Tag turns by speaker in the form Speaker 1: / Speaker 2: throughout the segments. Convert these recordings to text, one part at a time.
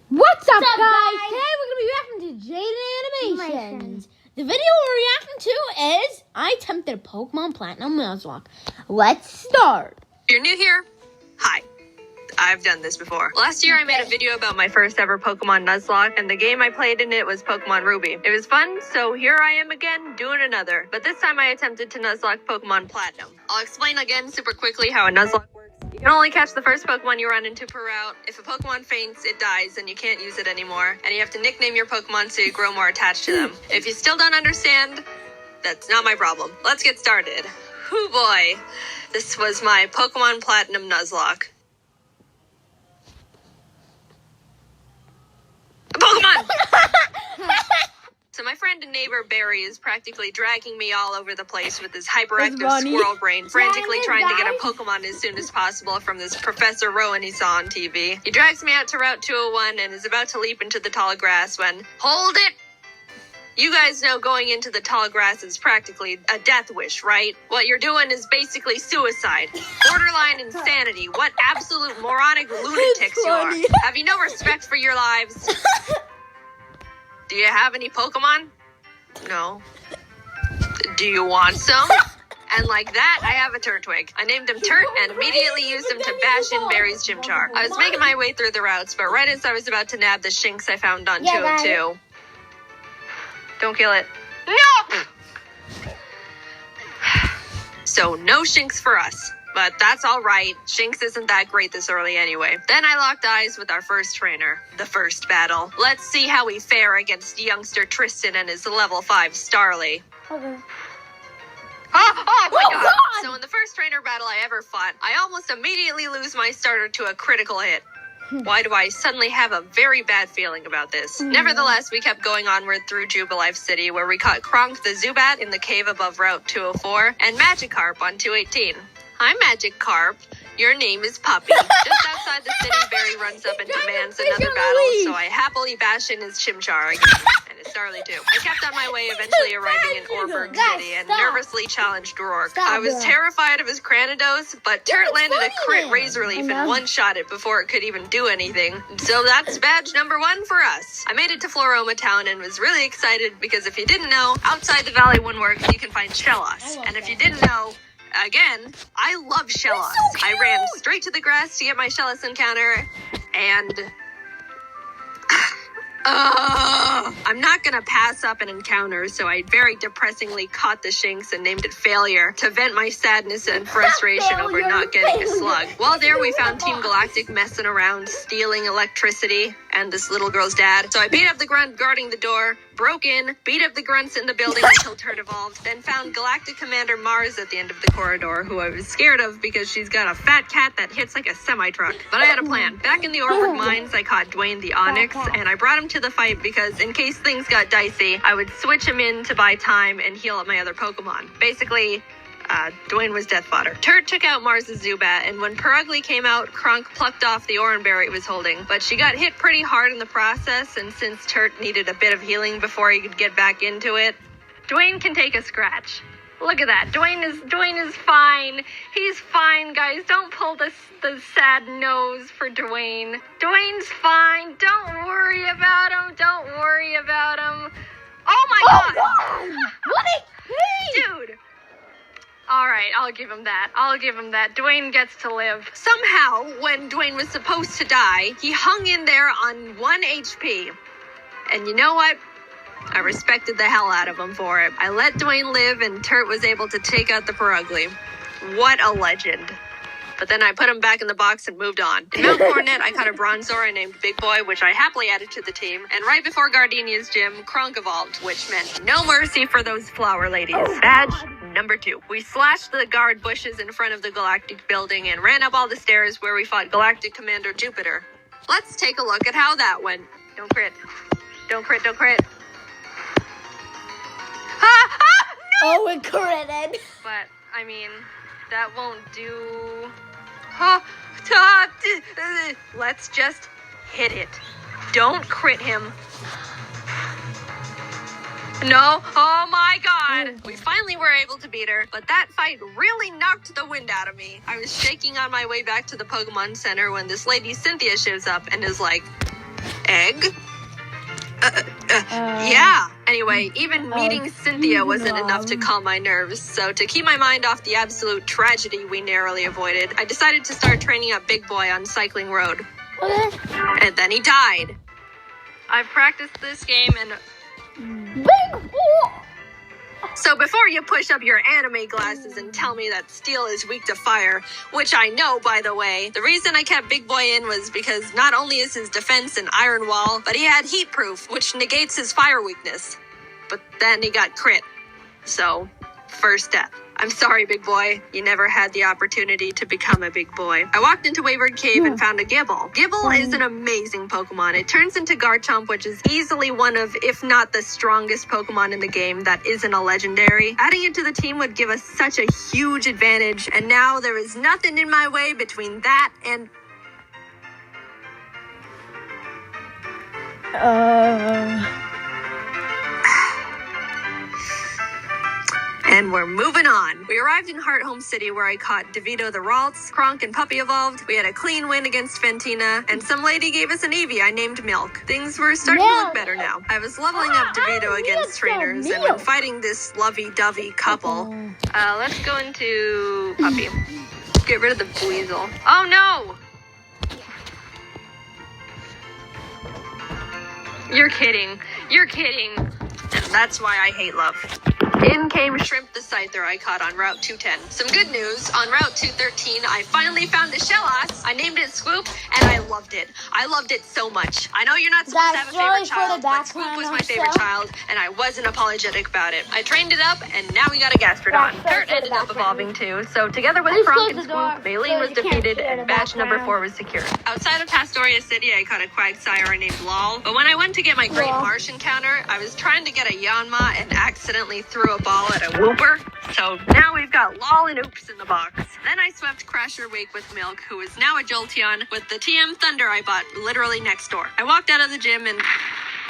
Speaker 1: What's up, guys? Today we're going to be reacting to Jaden Animations. The video we're reacting to is I attempted a Pokemon Platinum Nuzlocke. Let's start.
Speaker 2: If you're new here, hi. I've done this before. Last year I made a video about my first ever Pokemon Nuzlocke, and the game I played in it was Pokemon Ruby. It was fun, so here I am again doing another. But this time I attempted to Nuzlocke Pokemon Platinum. I'll explain again super quickly how a Nuzlocke works. You can only catch the first Pokemon you run into per route. If a Pokemon faints, it dies and you can't use it anymore. And you have to nickname your Pokemon so you grow more attached to them. If you still don't understand, that's not my problem. Let's get started. Hoo boy. This was my Pokemon Platinum Nuzlocke. Pokemon! So my friend and neighbor Barry is practically dragging me all over the place with his hyperactive squirrel brain, frantically trying to get a Pokemon as soon as possible from this Professor Rowan he saw on TV. He drags me out to Route 201 and is about to leap into the tall grass when, hold it! You guys know going into the tall grass is practically a death wish, right? What you're doing is basically suicide. Borderline insanity. What absolute moronic lunatics you are. Have you no respect for your lives? Do you have any Pokemon? No. Do you want some? And like that, I have a Turtwig. I named him Turt and immediately used him to bash in Barry's Chimchar. I was making my way through the routes, but right as I was about to nab the Shinx I found on 202. Don't kill it. No! So no Shinx for us. But that's alright. Shinx isn't that great this early anyway. Then I locked eyes with our first trainer. The first battle. Let's see how we fare against youngster Tristan and his level 5 Starly.
Speaker 1: Okay.
Speaker 2: Oh my god! So in the first trainer battle I ever fought, I almost immediately lose my starter to a critical hit. Why do I suddenly have a very bad feeling about this? Nevertheless, we kept going onward through Jubilife City, where we caught Kronk the Zubat in the cave above Route 204, and Magikarp on 218. Hi, Magikarp. Your name is Puppy. Just outside the city, Barry runs up and demands another battle, so I happily bash in his Chimchar again, and his Starly too. I kept on my way, eventually arriving in Orberg City, and nervously challenged Rourke. I was terrified of his Cranidos, but Turt landed a crit Razor Leaf and one-shot it before it could even do anything. So that's badge number 1 for us. I made it to Floroma Town and was really excited because if you didn't know, outside the Valley Windworks, you can find Shellos. And if you didn't know, again, I love Shellos. So I ran straight to the grass to get my Shellos encounter, and I'm not gonna pass up an encounter, so I very depressingly caught the Shinx and named it Failure to vent my sadness and frustration over not getting a slug. While there, we found Team Galactic messing around, stealing electricity, and this little girl's dad. So I beat up the grunt guarding the door, broke in, beat up the grunts in the building until Turt evolved, then found Galactic Commander Mars at the end of the corridor, who I was scared of because she's got a fat cat that hits like a semi-truck. But I had a plan. Back in the Orberg Mines, I caught Dwayne the Onyx, and I brought him to the fight because in case things got dicey, I would switch him in to buy time and heal up my other Pokemon. Basically, Dwayne was death fodder. Turt took out Mars's Zubat, and when Perugly came out, Kronk plucked off the Oranberry it was holding. But she got hit pretty hard in the process, and since Turt needed a bit of healing before he could get back into it, Dwayne can take a scratch. Look at that. Dwayne is fine. He's fine, guys. Don't pull the sad nose for Dwayne. Dwayne's fine. Don't worry about him. Don't worry about him. Oh my god!
Speaker 1: What a
Speaker 2: Dude! Alright, I'll give him that. Dwayne gets to live. Somehow, when Dwayne was supposed to die, he hung in there on 1 HP. And you know what? I respected the hell out of him for it. I let Dwayne live, and Turt was able to take out the Perugly. What a legend. But then I put him back in the box and moved on. In Mount Coronet, I caught a Bronzor named Big Boy, which I happily added to the team. And right before Gardenia's gym, Kronk evolved, which meant no mercy for those flower ladies. Badge number 2. We slashed the guard bushes in front of the Galactic building and ran up all the stairs where we fought Galactic Commander Jupiter. Let's take a look at how that went. Don't crit. Don't crit, don't crit. No!
Speaker 1: Oh, it critted.
Speaker 2: But, I mean, that won't do. Let's just hit it. Don't crit him. No. Oh my god. We finally were able to beat her, but that fight really knocked the wind out of me. I was shaking on my way back to the Pokemon Center when this lady Cynthia shows up and is like, Egg? Yeah. Anyway, even meeting Cynthia wasn't enough to calm my nerves, so to keep my mind off the absolute tragedy we narrowly avoided, I decided to start training up Big Boy on Cycling Road.
Speaker 1: Okay.
Speaker 2: And then he died. I've practiced this game and...
Speaker 1: Big Boy!
Speaker 2: So before you push up your anime glasses and tell me that steel is weak to fire, which I know, by the way, the reason I kept Big Boy in was because not only is his defense an iron wall, but he had heat proof, which negates his fire weakness. But then he got crit. So, first death. I'm sorry, Big Boy. You never had the opportunity to become a big boy. I walked into Wayward Cave and found a Gible. Gible is an amazing Pokemon. It turns into Garchomp, which is easily one of, if not the strongest Pokemon in the game that isn't a legendary. Adding it to the team would give us such a huge advantage, and now there is nothing in my way between that and... And we're moving on. We arrived in Heart Home City where I caught DeVito the Ralts, Kronk and Puppy evolved. We had a clean win against Fantina, and some lady gave us an Eevee I named Milk. Things were starting to look better now. I was leveling up DeVito against trainers, and when fighting this lovey-dovey couple, let's go into Puppy. Get rid of the Weasel. Oh no! You're kidding. You're kidding. And that's why I hate love. In came Shrimp the Scyther I caught on Route 210. Some good news, on Route 213, I finally found a Shellos. I named it Swoop, and I loved it. I loved it so much. I know you're not supposed to have a favorite child, but Swoop was my favorite child, and I wasn't apologetic about it. I trained it up, and now we got a Gastrodon. Dirt ended up evolving too, so together with Kronk and Swoop, Maylene was defeated, and batch number 4 was secured. Outside of Pastoria City, I caught a Quagsire named Lol, but when I went to get my Great Marsh encounter, I was trying to get a Yanma and accidentally threw a ball at a Wooper. So now we've got Lol and Oops in the box. Then I swept Crasher Wake with Milk, who is now a Jolteon, with the TM Thunder I bought literally next door. I walked out of the gym and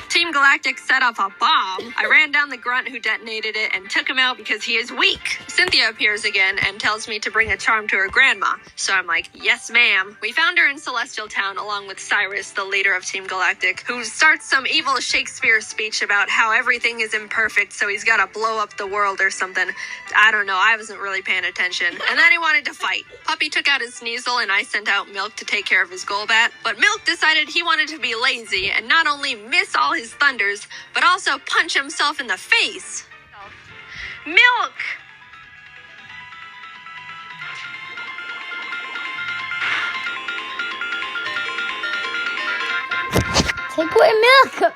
Speaker 2: Team Galactic set off a bomb. I ran down the grunt who detonated it and took him out because he is weak. Cynthia appears again and tells me to bring a charm to her grandma. So I'm like, yes ma'am. We found her in Celestial Town along with Cyrus, the leader of Team Galactic, who starts some evil Shakespeare speech about how everything is imperfect, so he's gotta blow up the world or something. I don't know, I wasn't really paying attention. And then he wanted to fight. Puppy took out his Sneasel and I sent out Milk to take care of his Golbat. But Milk decided he wanted to be lazy and not only miss all his thunders, but also punch himself in the face. Milk!
Speaker 1: Take away Milk!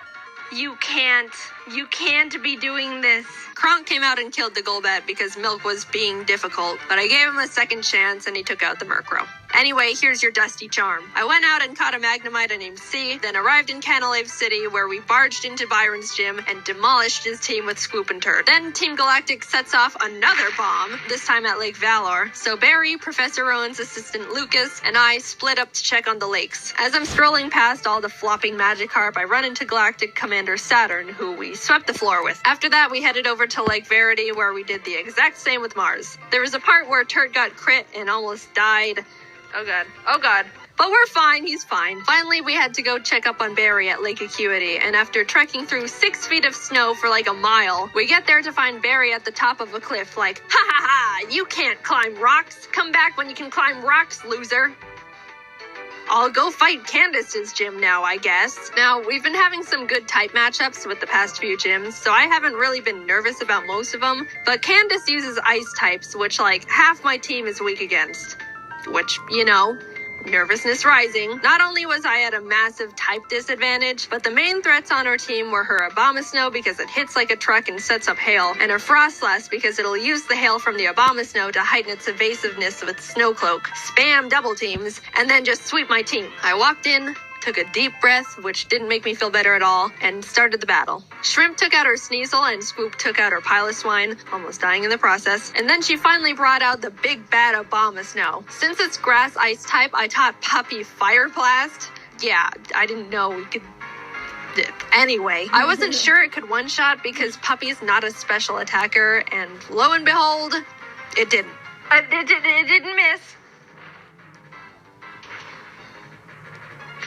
Speaker 2: You can't be doing this. Kronk came out and killed the Golbat because Milk was being difficult, but I gave him a second chance and he took out the Murkrow. Anyway, here's your dusty charm. I went out and caught a Magnemite named C, then arrived in Canalave City where we barged into Byron's gym and demolished his team with Swoop and Turd. Then Team Galactic sets off another bomb, this time at Lake Valor. So Barry, Professor Rowan's assistant Lucas, and I split up to check on the lakes. As I'm strolling past all the flopping Magikarp, I run into Galactic Commander Saturn, who we swept the floor with. After that, we headed over to Lake Verity where we did the exact same with Mars. There was a part where Turd got crit and almost died. Oh god. Oh god. But we're fine, he's fine. Finally, we had to go check up on Barry at Lake Acuity, and after trekking through 6 feet of snow for like a mile, we get there to find Barry at the top of a cliff like, ha ha ha, you can't climb rocks. Come back when you can climb rocks, loser. I'll go fight Candace's gym now, I guess. Now, we've been having some good type matchups with the past few gyms, so I haven't really been nervous about most of them, but Candace uses ice types, which like half my team is weak against. Which, you know, nervousness rising. Not only was I at a massive type disadvantage, but the main threats on our team were her Abomasnow because it hits like a truck and sets up hail, and her Frostlass because it'll use the hail from the Abomasnow to heighten its evasiveness with Snow Cloak, spam double teams, and then just sweep my team. I walked in, took a deep breath, which didn't make me feel better at all, and started the battle. Shrimp took out her Sneasel and Swoop took out her Piloswine, almost dying in the process, and then she finally brought out the big bad Abomasnow. Since it's grass ice type, I taught Puppy Fire Blast. Yeah, I didn't know we could... Anyway, I wasn't sure it could one-shot because Puppy's not a special attacker, and lo and behold, it didn't. It didn't miss.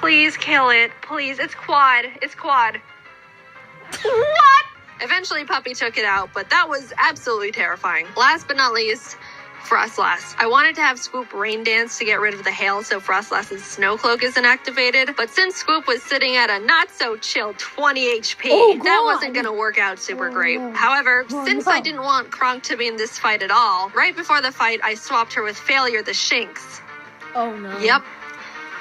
Speaker 2: Please kill it. Please. It's quad. It's quad. What? Eventually, Puppy took it out, but that was absolutely terrifying. Last but not least, Frostlass. I wanted to have Swoop rain dance to get rid of the hail so Frostlass's snow cloak isn't activated, but since Swoop was sitting at a not-so-chill 20 HP, that wasn't gonna work out super great. However, since I didn't want Kronk to be in this fight at all, right before the fight, I swapped her with Failure the Shinx.
Speaker 1: Oh no.
Speaker 2: Yep.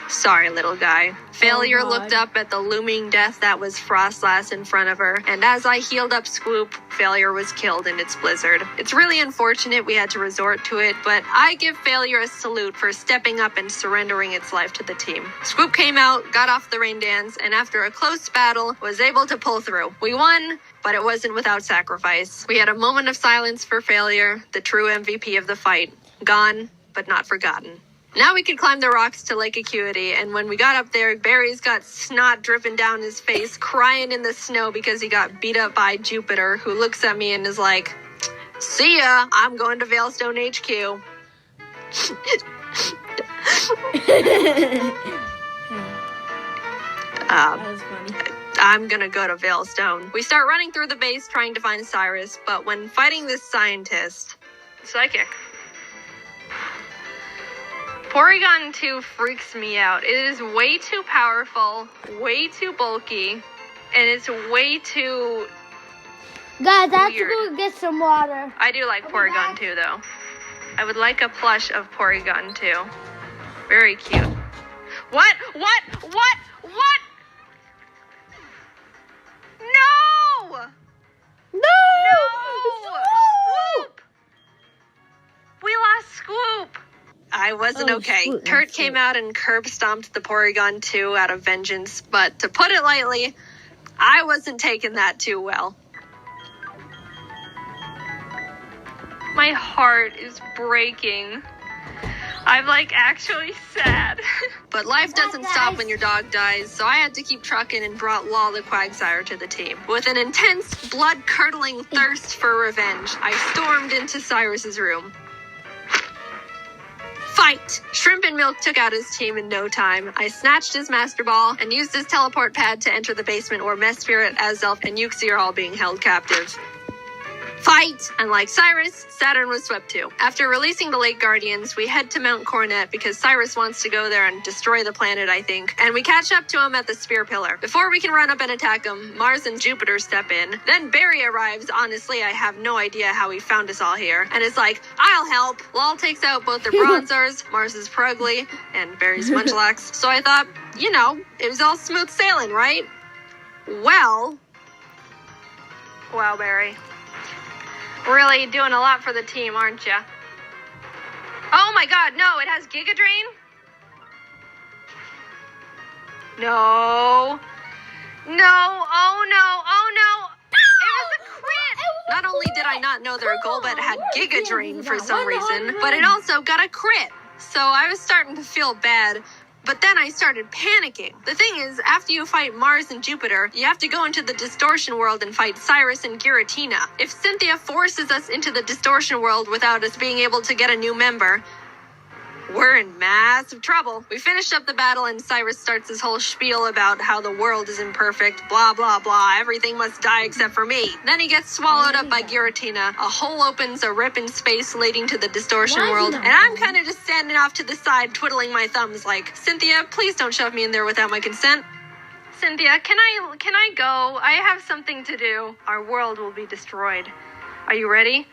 Speaker 2: Sorry, little guy. Failure looked up at the looming death that was Frostlass in front of her, and as I healed up Swoop, Failure was killed in its blizzard. It's really unfortunate we had to resort to it, but I give Failure a salute for stepping up and surrendering its life to the team. Swoop came out, got off the rain dance, and after a close battle, was able to pull through. We won, but it wasn't without sacrifice. We had a moment of silence for Failure, the true MVP of the fight. Gone, but not forgotten. Now we could climb the rocks to Lake Acuity, and when we got up there, Barry's got snot dripping down his face, crying in the snow because he got beat up by Jupiter, who looks at me and is like, "See ya, I'm going to Veilstone HQ."
Speaker 1: That was funny.
Speaker 2: I'm gonna go to Veilstone. We start running through the base trying to find Cyrus, but when fighting this scientist... Psychic. Porygon 2 freaks me out. It is way too powerful, way too bulky, and it's way too
Speaker 1: Guys, I have to
Speaker 2: weird.
Speaker 1: go get some water.
Speaker 2: I do like Porygon 2 though. I would like a plush of Porygon 2. Very cute. What? What? What? What? No!
Speaker 1: No!
Speaker 2: Swoop! We lost Swoop! I wasn't okay.
Speaker 1: Swoop.
Speaker 2: Kurt came out and curb stomped the Porygon 2 out of vengeance, but to put it lightly, I wasn't taking that too well. My heart is breaking. I'm actually sad. But life doesn't stop when your dog dies, so I had to keep trucking and brought Lol the Quagsire to the team. With an intense, blood-curdling thirst for revenge, I stormed into Cyrus's room. Fight! Shrimp and Milk took out his team in no time. I snatched his Master Ball and used his teleport pad to enter the basement where Mess Spirit, Azelf, and Uxie are all being held captive. Fight! And like Cyrus, Saturn was swept too. After releasing the Lake Guardians, we head to Mount Coronet because Cyrus wants to go there and destroy the planet, I think. And we catch up to him at the Spear Pillar. Before we can run up and attack him, Mars and Jupiter step in. Then Barry arrives. Honestly, I have no idea how he found us all here. And is like, "I'll help." Lol takes out both the Bronzors, Mars's Purugly, and Barry's Munchlax. So I thought, it was all smooth sailing, right? Well, wow, Barry. Really doing a lot for the team, aren't ya? Oh my god, no, it has Giga Drain? No. No, oh no. It was a crit! Not only did I not know their Golbat had Giga Drain for some reason, but it also got a crit. So I was starting to feel bad. But then I started panicking. The thing is, after you fight Mars and Jupiter, you have to go into the Distortion World and fight Cyrus and Giratina. If Cynthia forces us into the Distortion World without us being able to get a new member, we're in massive trouble. We finished up the battle and Cyrus starts his whole spiel about how the world is imperfect, blah, blah, blah, everything must die except for me. Then he gets swallowed up by Giratina. A hole opens a rip in space leading to the Distortion World, and I'm kind of just standing off to the side twiddling my thumbs like, "Cynthia, please don't shove me in there without my consent." "Cynthia, can I go? I have something to do. Our world will be destroyed. Are you ready?"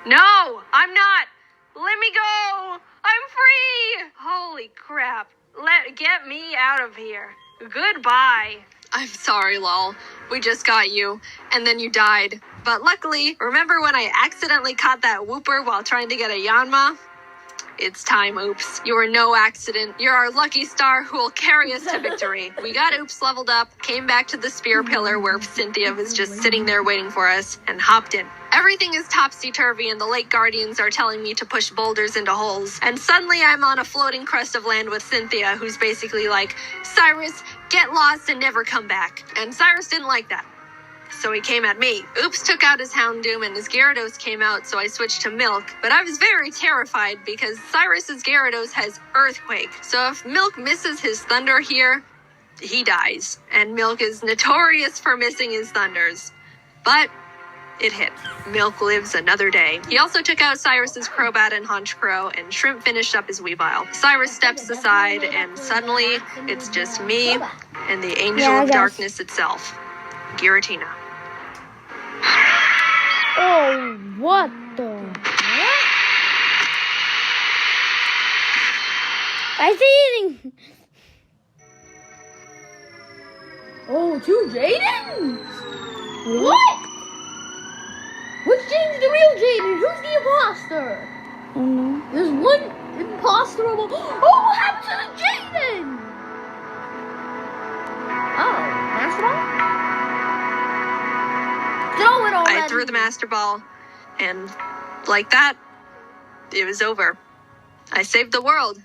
Speaker 2: "No, I'm not. Let me go. I'm free!" Holy crap. Get me out of here. Goodbye. "I'm sorry, Lol. We just got you, and then you died. But luckily, remember when I accidentally caught that Wooper while trying to get a Yanma? It's time, Oops. You are no accident. You're our lucky star who will carry us to victory." We got Oops leveled up, came back to the Spear Pillar where Cynthia was just sitting there waiting for us, and hopped in. Everything is topsy-turvy and the Lake Guardians are telling me to push boulders into holes. And suddenly I'm on a floating crust of land with Cynthia, who's basically like, "Cyrus, get lost and never come back." And Cyrus didn't like that. So he came at me. Oops took out his Houndoom and his Gyarados came out, so I switched to Milk. But I was very terrified because Cyrus's Gyarados has Earthquake. So if Milk misses his Thunder here, he dies. And Milk is notorious for missing his thunders. But it hit. Milk lives another day. He also took out Cyrus's Crobat and Haunch Crow, and Shrimp finished up his Weavile. Cyrus steps aside, and suddenly, it's just me and the Angel of Darkness itself, Giratina.
Speaker 1: Oh, what the heck? I see eating. Oh, 2 Jadens? What? Which Jaden's the real Jaden? Who's the imposter? I don't know. There's one imposter. Oh, what happened to the Jaden? Oh, Master Ball? Throw it already.
Speaker 2: I threw the Master Ball, and like that, it was over. I saved the world.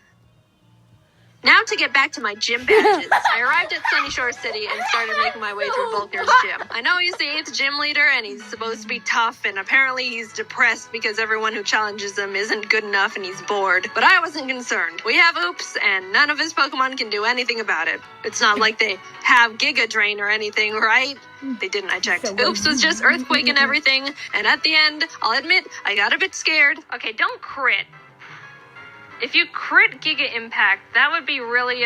Speaker 2: Now to get back to my gym badges. I arrived at Sunny Shore City and started making my way through Volkner's gym. I know he's the 8th gym leader and he's supposed to be tough, and apparently he's depressed because everyone who challenges him isn't good enough and he's bored. But I wasn't concerned. We have Oops, and none of his Pokemon can do anything about it. It's not like they have Giga Drain or anything, right? They didn't, I checked. Oops was just Earthquake and everything, and at the end, I'll admit, I got a bit scared.
Speaker 3: Okay, don't crit. If you crit Giga Impact, that would be really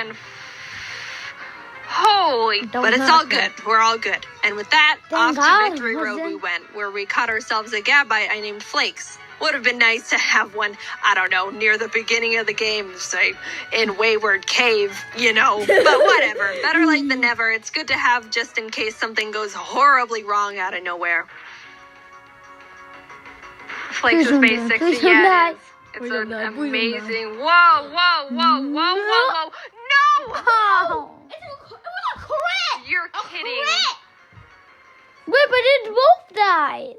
Speaker 3: holy.
Speaker 2: But it's all good. We're all good. And with that, off to Victory Road we went, where we caught ourselves a Gabite I named Flakes. Would have been nice to have one, I don't know, near the beginning of the game, say, in Wayward Cave, you know. But whatever. Better late than never. It's good to have just in case something goes horribly wrong out of nowhere.
Speaker 3: Flakes is base 60, yeah. It's an amazing. Whoa, whoa, whoa, whoa, whoa, whoa. No!
Speaker 1: Oh. It was a crit!
Speaker 3: You're kidding.
Speaker 1: Wait, but it both died.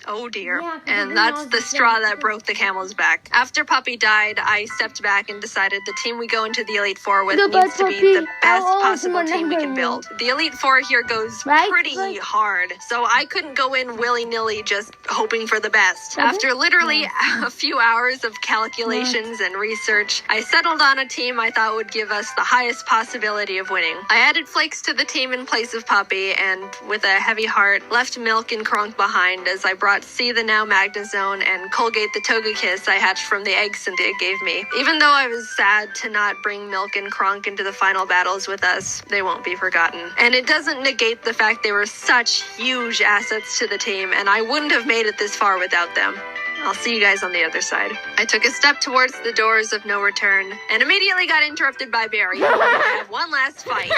Speaker 2: Oh dear.
Speaker 1: Yeah,
Speaker 2: and that's the straw that broke the camel's back. After Puppy died, I stepped back and decided the team we go into the Elite Four with needs to be the best possible team we can build. The Elite Four here goes pretty hard, so I couldn't go in willy-nilly just hoping for the best. After literally a few hours of calculations and research, I settled on a team I thought would give us the highest possibility of winning. I added Flakes to the team in place of Puppy, and with a heavy heart, left Milk and Kronk behind as I brought C the now Magnezone and Colgate the Togekiss I hatched from the egg Cynthia gave me. Even though I was sad to not bring Milk and Kronk into the final battles with us, they won't be forgotten. And it doesn't negate the fact they were such huge assets to the team, and I wouldn't have made it this far without them. I'll see you guys on the other side. I took a step towards the doors of no return and immediately got interrupted by Barry, who had one last fight.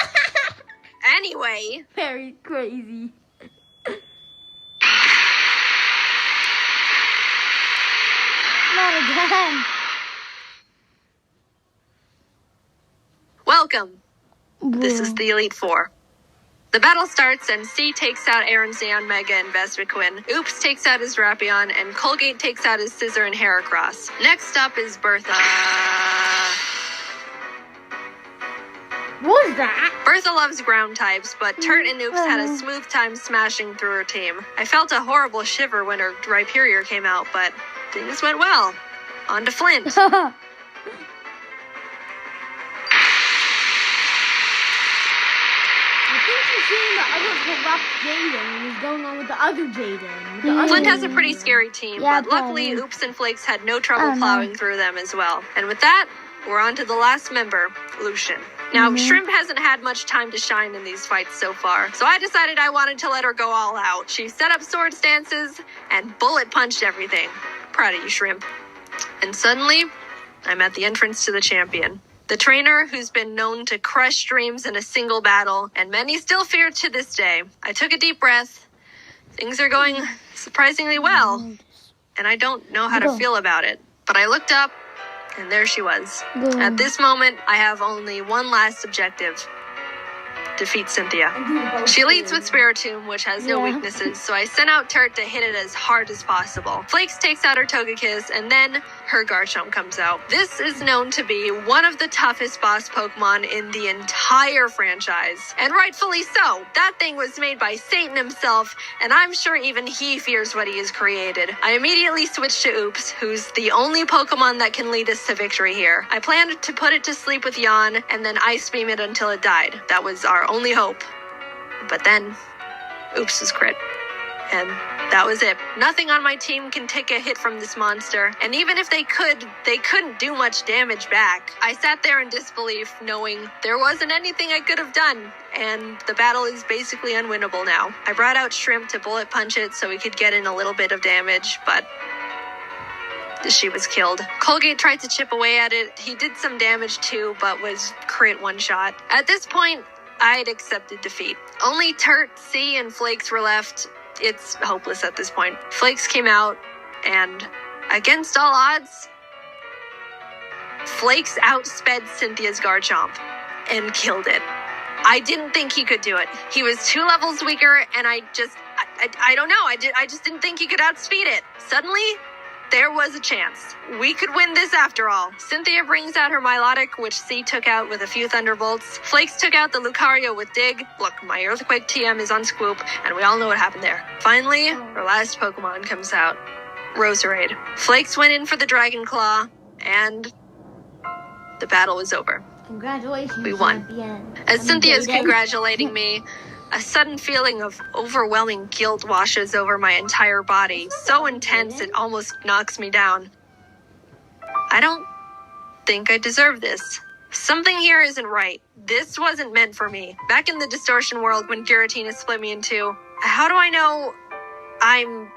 Speaker 2: Anyway.
Speaker 1: Very crazy. Not again.
Speaker 2: Welcome. This is the Elite Four. The battle starts and C takes out Aaron Zeon, Mega, and Vespiquen. Oops takes out his Rapion, and Colgate takes out his Scissor and Heracross. Next up is Bertha.
Speaker 1: What was that?
Speaker 2: Bertha loves ground types, but Turt and Oops had a smooth time smashing through her team. I felt a horrible shiver when her Rhyperior came out, but things went well. On to Flint.
Speaker 1: I think you're seeing the other corrupt Jaden. What's going on with the other Jaden?
Speaker 2: Flint has a pretty scary team, but luckily Oops and Flakes had no trouble plowing through them as well. And with that, we're on to the last member, Lucian. Now, Shrimp hasn't had much time to shine in these fights so far, so I decided I wanted to let her go all out. She set up sword stances and bullet punched everything. Proud of you, Shrimp. And suddenly, I'm at the entrance to the champion. The trainer who's been known to crush dreams in a single battle, and many still fear to this day. I took a deep breath. Things are going surprisingly well, and I don't know how to feel about it. But I looked up, and there she was. At this moment, I have only one last objective. Defeat Cynthia. She leads with Spiritomb, which has no weaknesses, so I sent out Turt to hit it as hard as possible. Flakes takes out her Togekiss, and then her Garchomp comes out. This is known to be one of the toughest boss Pokemon in the entire franchise. And rightfully so. That thing was made by Satan himself, and I'm sure even he fears what he has created. I immediately switched to Oops, who's the only Pokemon that can lead us to victory here. I planned to put it to sleep with Yawn, and then Ice Beam it until it died. That was our only hope. But then, Oops was crit. And that was it. Nothing on my team can take a hit from this monster, and even if they couldn't do much damage back. I sat there in disbelief, knowing there wasn't anything I could have done, and the battle is basically unwinnable now. I brought out Shrimp to bullet punch it so we could get in a little bit of damage, but she was killed. Colgate tried to chip away at it. He did some damage too, but was crit one shot. At this point, I'd accepted defeat. Only Turt, C, and Flakes were left. It's hopeless at this point. Flakes came out, and against all odds, Flakes outsped Cynthia's Garchomp and killed it. I didn't think he could do it. He was 2 levels weaker, and I don't know. I just didn't think he could outspeed it. Suddenly, there was a chance. We could win this after all. Cynthia brings out her Milotic, which C took out with a few Thunderbolts. Flakes took out the Lucario with Dig. Look, my Earthquake TM is on Swoop, and we all know what happened there. Finally, our last Pokemon comes out. Roserade. Flakes went in for the Dragon Claw, and the battle was over.
Speaker 1: Congratulations,
Speaker 2: we won.
Speaker 1: champion.
Speaker 2: As Cynthia's congratulating me, a sudden feeling of overwhelming guilt washes over my entire body, so intense it almost knocks me down. I don't think I deserve this. Something here isn't right. This wasn't meant for me. Back in the Distortion world when Giratina split me in 2, how do I know I'm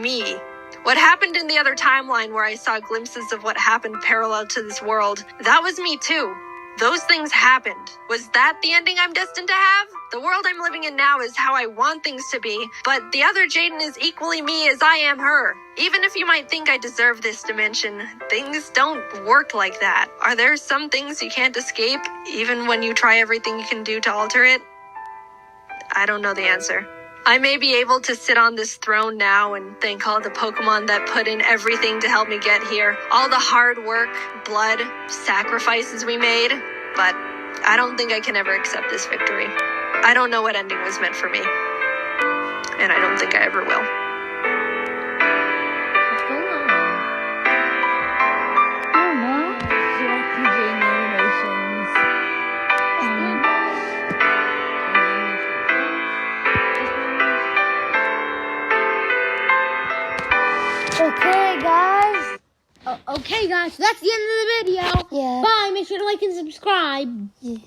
Speaker 2: me? What happened in the other timeline where I saw glimpses of what happened parallel to this world, that was me too. Those things happened. Was that the ending I'm destined to have? The world I'm living in now is how I want things to be, but the other Jaden is equally me as I am her. Even if you might think I deserve this dimension, things don't work like that. Are there some things you can't escape, even when you try everything you can do to alter it? I don't know the answer. I may be able to sit on this throne now and thank all the Pokemon that put in everything to help me get here. All the hard work, blood, sacrifices we made, but I don't think I can ever accept this victory. I don't know what ending was meant for me, and I don't think I ever will.
Speaker 1: What's going on? I don't know. DJ nominations. Okay, guys. So that's the end of the video.
Speaker 3: Yeah.
Speaker 1: Bye. Make sure to like and subscribe.
Speaker 3: Yeah.